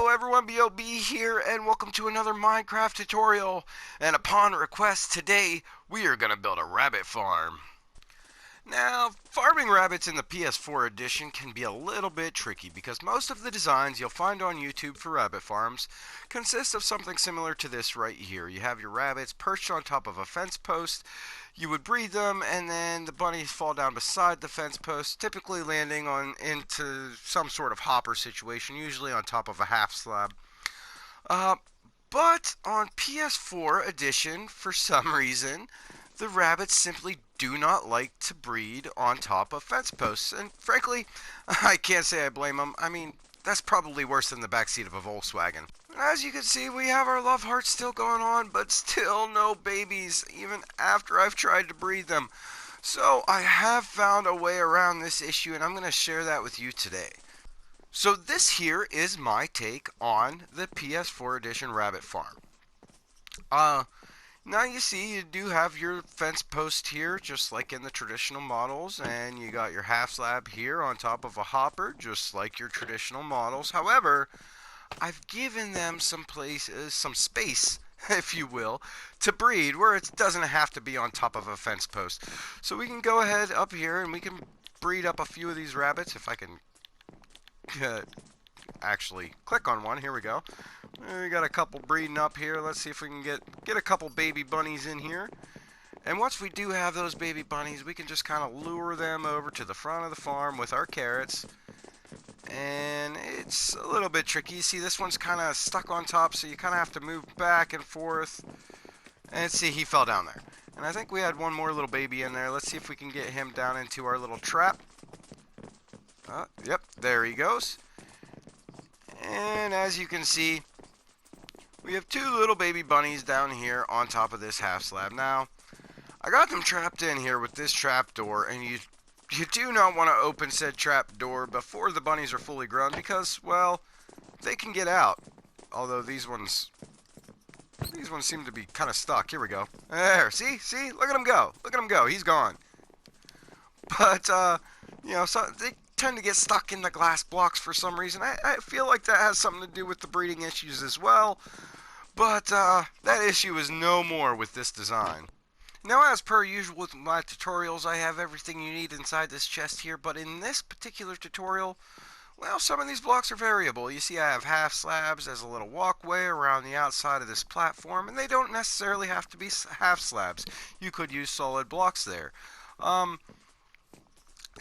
Hello everyone, B.O.B. here, and welcome to another Minecraft tutorial. And upon request today, we are going to build a rabbit farm. Now, farming rabbits in the PS4 edition can be a little bit tricky because most of the designs you'll find on YouTube for rabbit farms consist of something similar to this right here. You have your rabbits perched on top of a fence post. You would breed them, and then the bunnies fall down beside the fence post, typically landing into some sort of hopper situation, usually on top of a half slab. Uh, but on PS4 edition, for some reason, the rabbits simply do not like to breed on top of fence posts. And frankly, I can't say I blame them. I mean, that's probably worse than the backseat of a Volkswagen. As you can see, we have our love hearts still going on, but still no babies, even after I've tried to breed them. So I have found a way around this issue, and I'm going to share that with you today. So this here is my take on the PS4 edition rabbit farm. Now you see you do have your fence post here, just like in the traditional models, and you got your half slab here on top of a hopper, just like your traditional models. However, I've given them some space, if you will, to breed where it doesn't have to be on top of a fence post. So we can go ahead up here and we can breed up a few of these rabbits. If I can actually click on one, here we go. We got a couple breeding up here. Let's see if we can get a couple baby bunnies in here. And once we do have those baby bunnies, we can just kind of lure them over to the front of the farm with our carrots. And it's a little bit tricky. You see, this one's kind of stuck on top, so you kind of have to move back and forth. And see, he fell down there. And I think we had one more little baby in there. Let's see if we can get him down into our little trap. Yep, there he goes. And as you can see, we have two little baby bunnies down here on top of this half slab. Now, I got them trapped in here with this trap door, and you do not want to open said trap door before the bunnies are fully grown because, well, they can get out. Although these ones seem to be kind of stuck. Here we go. There, see, look at him go. Look at him go. He's gone. But you know, so they tend to get stuck in the glass blocks for some reason. I feel like that has something to do with the breeding issues as well. But that issue is no more with this design. Now, as per usual with my tutorials, I have everything you need inside this chest here, but in this particular tutorial, well, some of these blocks are variable. You see I have half slabs as a little walkway around the outside of this platform, and they don't necessarily have to be half slabs. You could use solid blocks there.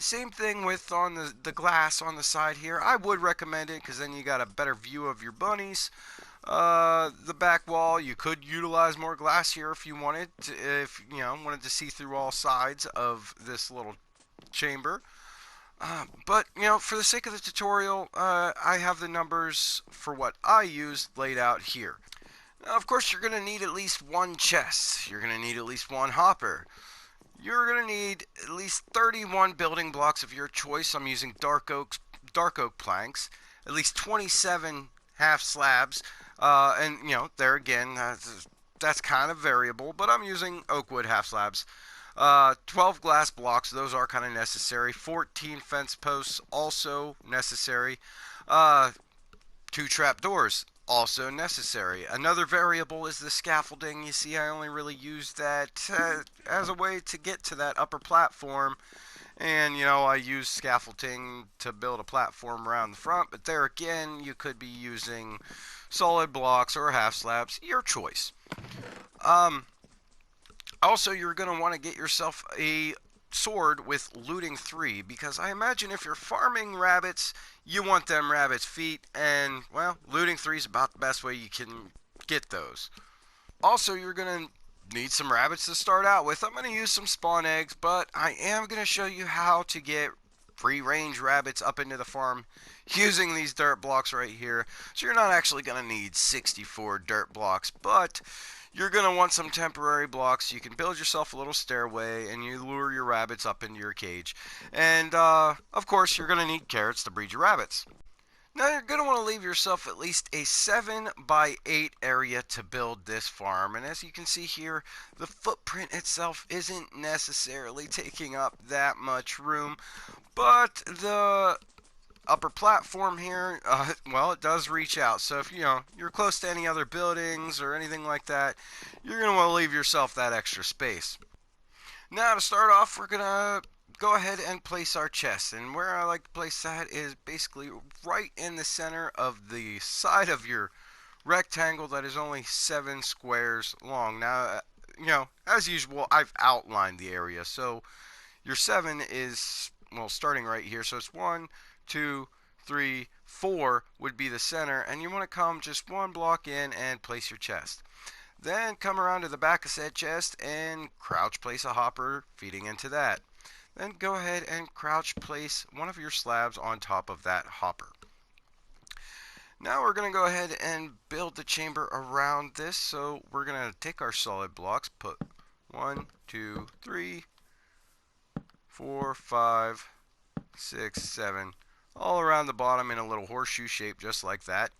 Same thing with on the glass on the side here. I would recommend it because then you got a better view of your bunnies. The back wall, you could utilize more glass here if you wanted to, wanted to see through all sides of this little chamber. But for the sake of the tutorial, I have the numbers for what I use laid out here. Now, of course, you're going to need at least one chest. You're going to need at least one hopper. You're going to need at least 31 building blocks of your choice. I'm using dark oak planks. At least 27 half slabs. And there again, that's kind of variable, but I'm using oak wood half slabs. 12 glass blocks, those are kind of necessary. 14 fence posts, also necessary. 2 trap doors, also necessary. Another variable is the scaffolding. You see, I only really use that as a way to get to that upper platform. And, I use scaffolding to build a platform around the front. But there again, you could be using solid blocks or half slabs, your choice. Also, you're going to want to get yourself a sword with looting 3, because I imagine if you're farming rabbits, you want them rabbits' feet, and, well, looting 3 is about the best way you can get those. Also, you're going to need some rabbits to start out with. I'm going to use some spawn eggs, but I am going to show you how to get free-range rabbits up into the farm using these dirt blocks right here. So you're not actually going to need 64 dirt blocks, but you're going to want some temporary blocks. You can build yourself a little stairway and you lure your rabbits up into your cage. And of course, you're going to need carrots to breed your rabbits. Now you're going to want to leave yourself at least a 7 by 8 area to build this farm. And as you can see here, the footprint itself isn't necessarily taking up that much room, but the upper platform here, well, it does reach out. So if you're close to any other buildings or anything like that, you're going to want to leave yourself that extra space. Now to start off, we're going to go ahead and place our chest. And where I like to place that is basically right in the center of the side of your rectangle that is only 7 squares long. Now, as usual, I've outlined the area. So your 7 is, well, starting right here. So it's 1, 2, 3, 4 would be the center. And you want to come just one block in and place your chest. Then come around to the back of said chest and crouch place a hopper feeding into that. Then go ahead and crouch place one of your slabs on top of that hopper. Now we're going to go ahead and build the chamber around this. So we're going to take our solid blocks, put 1, 2, 3, 4, 5, 6, 7, all around the bottom in a little horseshoe shape just like that.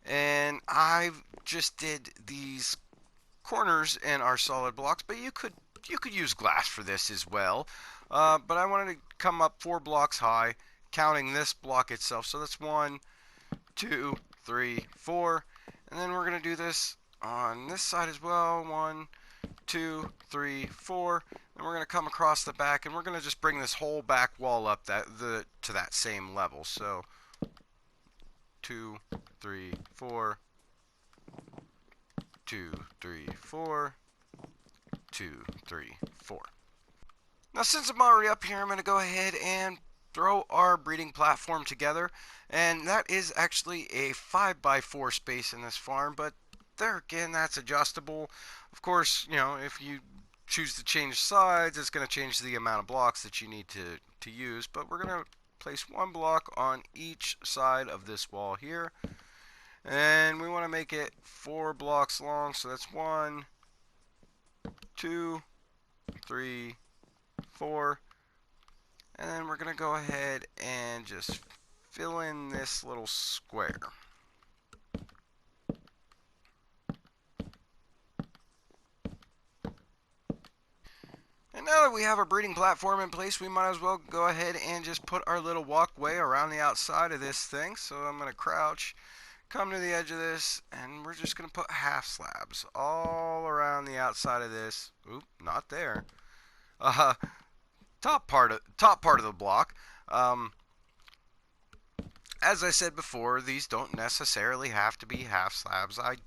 And I just did these corners in our solid blocks, but you could use glass for this as well. But I wanted to come up 4 blocks high, counting this block itself. So that's 1, 2, 3, 4, and then we're going to do this on this side as well. 1, 2, 3, 4, and we're going to come across the back, and we're going to just bring this whole back wall up to that same level. So 2, 3, 4, 2, 3, 4, 2, 3, 4. Now since I'm already up here, I'm going to go ahead and throw our breeding platform together, and that is actually a 5x4 space in this farm, but there again, that's adjustable. Of course, if you choose to change sides, it's going to change the amount of blocks that you need to use, but we're going to place 1 block on each side of this wall here, and we want to make it 4 blocks long. So that's 1, 2, 3, 4, and then we're going to go ahead and just fill in this little square. And now that we have our breeding platform in place, we might as well go ahead and just put our little walkway around the outside of this thing. So I'm going to crouch, come to the edge of this, and we're just going to put half slabs all around the outside of this. Oop, not there. Top part of the block. As I said before, these don't necessarily have to be half slabs. I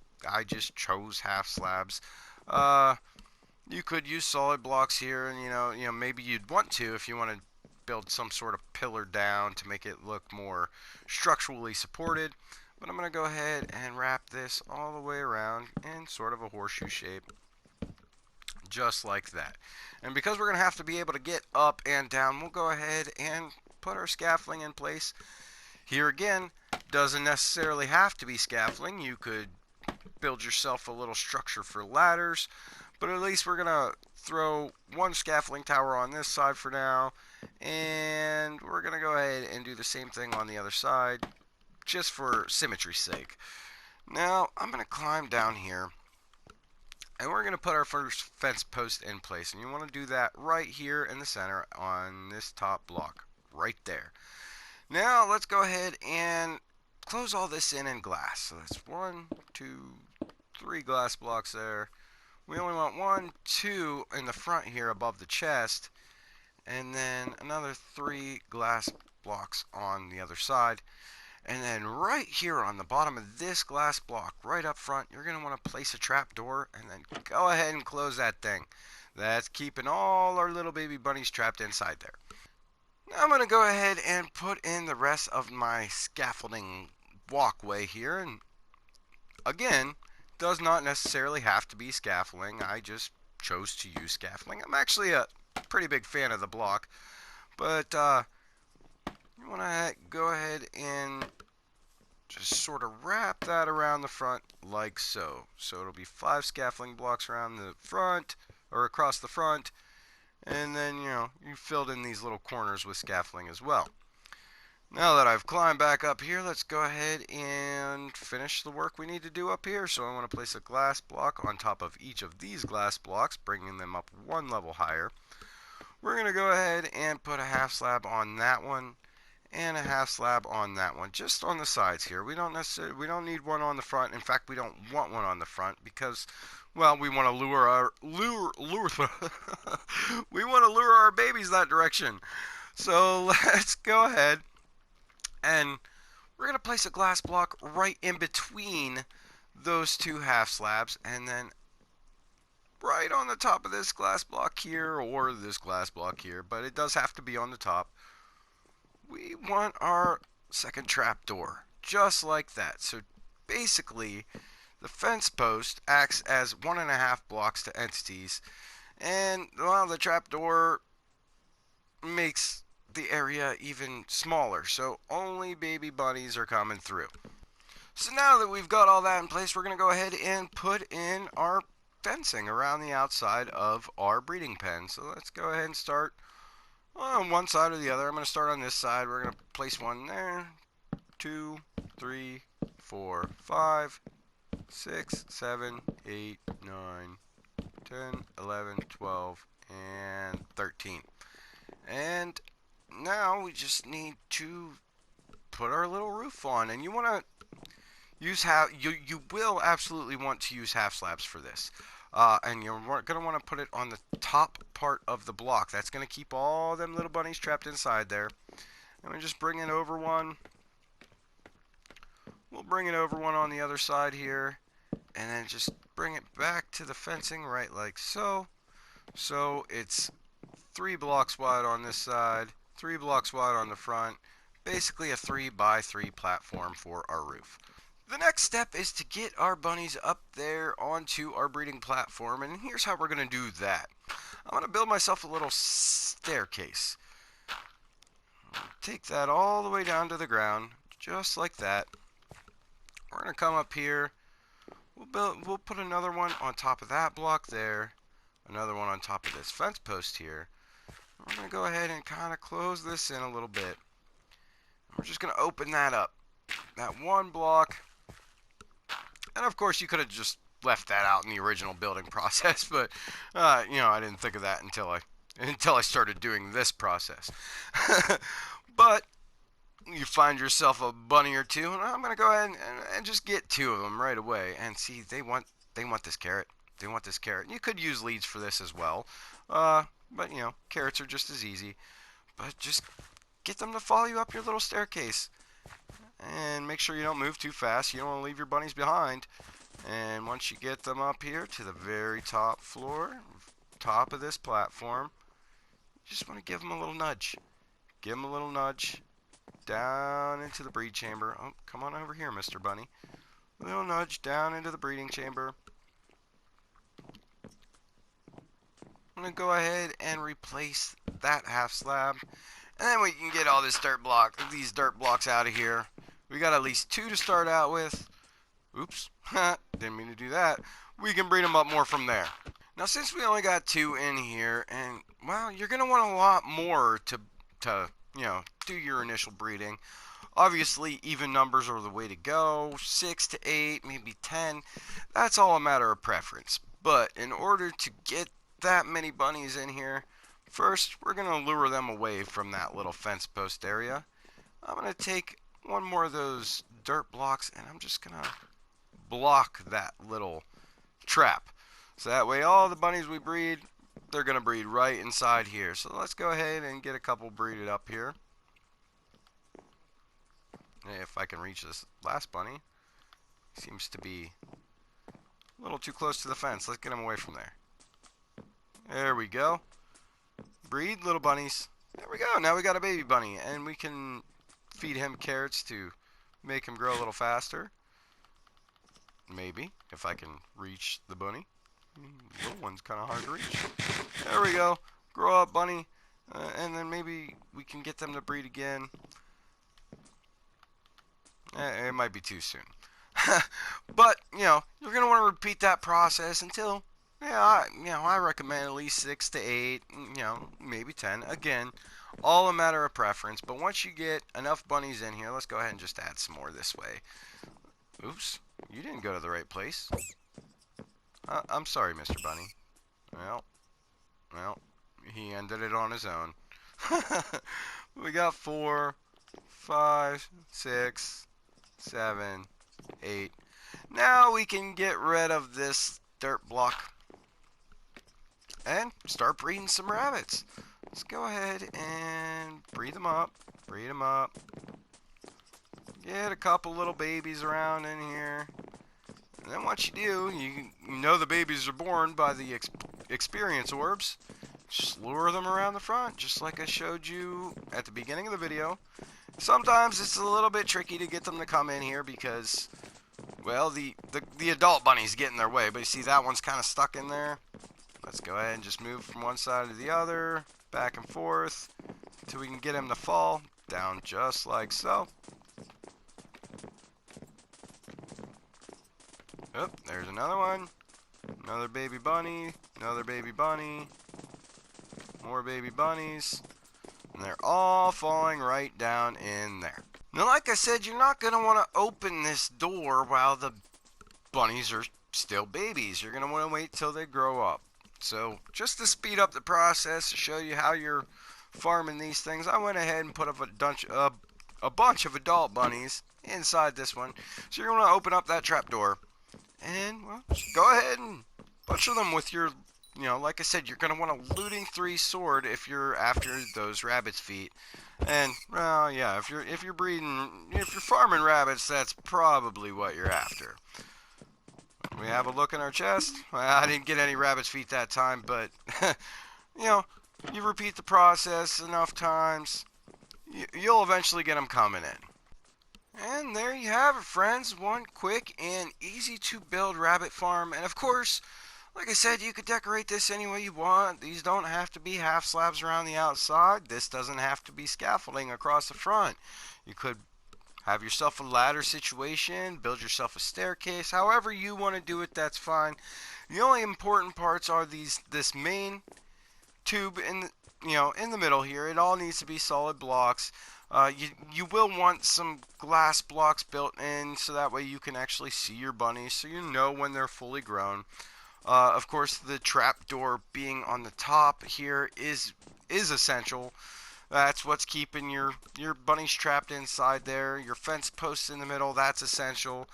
just chose half slabs. You could use solid blocks here, and maybe you'd want to if you want to build some sort of pillar down to make it look more structurally supported. But I'm going to go ahead and wrap this all the way around in sort of a horseshoe shape, just like that. And because we're going to have to be able to get up and down, we'll go ahead and put our scaffolding in place. Here again, doesn't necessarily have to be scaffolding. You could build yourself a little structure for ladders, but at least we're going to throw 1 scaffolding tower on this side for now, and we're going to go ahead and do the same thing on the other side, just for symmetry's sake. Now, I'm going to climb down here, and we're going to put our first fence post in place, and you want to do that right here in the center on this top block, right there. Now, let's go ahead and close all this in glass. So that's 1, 2, 3 glass blocks there. We only want 1, 2 in the front here above the chest, and then another 3 glass blocks on the other side. And then right here on the bottom of this glass block, right up front, you're going to want to place a trap door and then go ahead and close that thing. That's keeping all our little baby bunnies trapped inside there. Now I'm going to go ahead and put in the rest of my scaffolding walkway here. And again, does not necessarily have to be scaffolding. I just chose to use scaffolding. I'm actually a pretty big fan of the block. But you want to go ahead and just sort of wrap that around the front like so. So it'll be 5 scaffolding blocks around the front, or across the front, and then you filled in these little corners with scaffolding as well. Now that I've climbed back up here, let's go ahead and finish the work we need to do up here. So I want to place a glass block on top of each of these glass blocks, bringing them up 1 level higher. We're going to go ahead and put a half slab on that one, and a half slab on that one, just on the sides here. We don't need one on the front. In fact, we don't want one on the front because, well, we want to we want to lure our babies that direction. So let's go ahead and we're going to place a glass block right in between those two half slabs, and then right on the top of this glass block here, or this glass block here, but it does have to be on the top, we want our second trap door, just like that. So basically, the fence post acts as 1.5 blocks to entities, and well, the trap door makes the area even smaller, so only baby bunnies are coming through. So now that we've got all that in place, we're going to go ahead and put in our fencing around the outside of our breeding pen. So let's go ahead and start on one side or the other. I'm going to start on this side. We're going to place one there, 2, 3, 4, 5, 6, 7, 8, 9, 10, 11, 12, and 13. And now we just need to put our little roof on, and you want to use you will absolutely want to use half slabs for this, and you're going to want to put it on the top part of the block. That's going to keep all them little bunnies trapped inside there. And we just bring it over one. We'll bring it over one on the other side here, and then just bring it back to the fencing right like so. So it's 3 blocks wide on this side, 3 blocks wide on the front, basically a 3x3 platform for our roof. The next step is to get our bunnies up there onto our breeding platform, and here's how we're going to do that. I'm going to build myself a little staircase. Take that all the way down to the ground, just like that. We're going to come up here. We'll put another one on top of that block there, another one on top of this fence post here. We're going to go ahead and kind of close this in a little bit. We're just going to open that up. That one block. And of course, you could have just left that out in the original building process, but you know, I didn't think of that until I started doing this process. But you find yourself a bunny or two, and I'm going to go ahead and just get 2 of them right away. And see, they want this carrot. They want this carrot. And you could use leads for this as well, but you know, carrots are just as easy. But just get them to follow you up your little staircase. And make sure you don't move too fast. You don't want to leave your bunnies behind. And once you get them up here to the very top floor, top of this platform, you just want to give them a little nudge. Give them a little nudge down into the breed chamber. Oh, come on over here, Mr. Bunny. A little nudge down into the breeding chamber. I'm going to go ahead and replace that half slab. And then we can get all these dirt blocks out of here. We got at least 2 to start out with. Oops, didn't mean to do that. We can breed them up more from there. Now, since we only got 2 in here, and well, you're gonna want a lot more to you know, do your initial breeding. Obviously, even numbers are the way to go. 6 to 8, maybe 10. That's all a matter of preference. But in order to get that many bunnies in here, first, we're going to lure them away from that little fence post area. I'm going to take one more of those dirt blocks, and I'm just going to block that little trap. So that way all the bunnies we breed, they're going to breed right inside here. So let's go ahead and get a couple breeded up here. If I can reach this last bunny. Seems to be a little too close to the fence. Let's get him away from there. There we go. Breed, little bunnies. There we go. Now we got a baby bunny, and we can feed him carrots to make him grow a little faster. Maybe, if I can reach the bunny. Little one's kind of hard to reach. There we go. Grow up, bunny. And then maybe we can get them to breed again. It might be too soon. But, you know, you're going to want to repeat that process until... Yeah, I recommend at least 6 to 8, you know, maybe 10. Again, all a matter of preference. But once you get enough bunnies in here, let's go ahead and just add some more this way. Oops, you didn't go to the right place. I'm sorry, Mr. Bunny. Well, he ended it on his own. We got 4, 5, 6, 7, 8. Now we can get rid of this dirt block and start breeding some rabbits. Let's go ahead and breed them up. Breed them up. Get a couple little babies around in here. And then what you do, you know the babies are born by the experience orbs. Just lure them around the front, just like I showed you at the beginning of the video. Sometimes it's a little bit tricky to get them to come in here because, well, the adult bunnies get in their way. But you see that one's kind of stuck in there. Let's go ahead and just move from one side to the other, back and forth, until we can get him to fall down just like so. Oh, there's another one. Another baby bunny. Another baby bunny. More baby bunnies. And they're all falling right down in there. Now, like I said, you're not going to want to open this door while the bunnies are still babies. You're going to want to wait till they grow up. So, just to speed up the process, to show you how you're farming these things, I went ahead and put up a bunch of adult bunnies inside this one. So you're going to open up that trap door. And, well, go ahead and butcher them with your, like I said, you're going to want a looting 3 sword if you're after those rabbit's feet. And, well, yeah, if you're farming rabbits, that's probably what you're after. We have a look in our chest. Well, I didn't get any rabbit's feet that time, but, you repeat the process enough times, you'll eventually get them coming in. And there you have it, friends. One quick and easy to build rabbit farm. And of course, like I said, you could decorate this any way you want. These don't have to be half slabs around the outside. This doesn't have to be scaffolding across the front. You could have yourself a ladder situation, build yourself a staircase. However you want to do it, that's fine. The only important parts are this main tube in the middle here. It all needs to be solid blocks. You will want some glass blocks built in so that way you can actually see your bunnies, so you know when they're fully grown. Of course, the trap door being on the top here is essential. That's what's keeping your bunnies trapped inside there. Your fence posts in the middle, that's essential.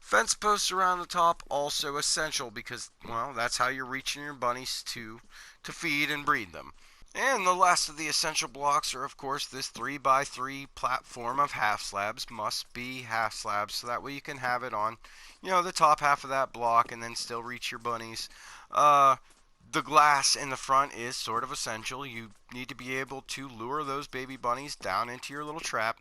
Fence posts around the top, also essential because, well, that's how you're reaching your bunnies to feed and breed them. And the last of the essential blocks are, of course, this 3x3 platform of half slabs. Must be half slabs, so that way you can have it on, the top half of that block and then still reach your bunnies. The glass in the front is sort of essential. You need to be able to lure those baby bunnies down into your little trap.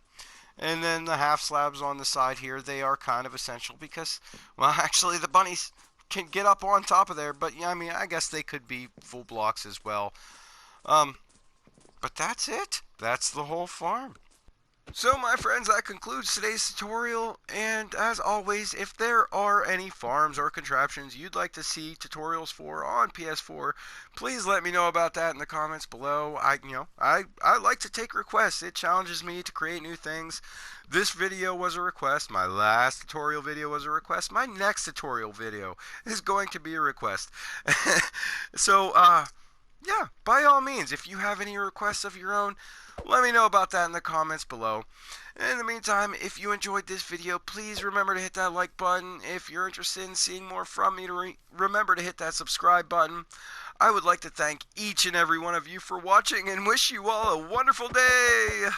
And then the half slabs on the side here, they are kind of essential because, well, actually the bunnies can get up on top of there, but yeah, I mean, I guess they could be full blocks as well. But that's it. That's the whole farm. So my friends, that concludes today's tutorial, and as always, if there are any farms or contraptions you'd like to see tutorials for on PS4, please let me know about that in the comments below. I like to take requests. It challenges me to create new things. This video was a request. My last tutorial video was a request. My next tutorial video is going to be a request. So, yeah, by all means, if you have any requests of your own, let me know about that in the comments below. In the meantime, if you enjoyed this video, please remember to hit that like button. If you're interested in seeing more from me, remember to hit that subscribe button. I would like to thank each and every one of you for watching and wish you all a wonderful day.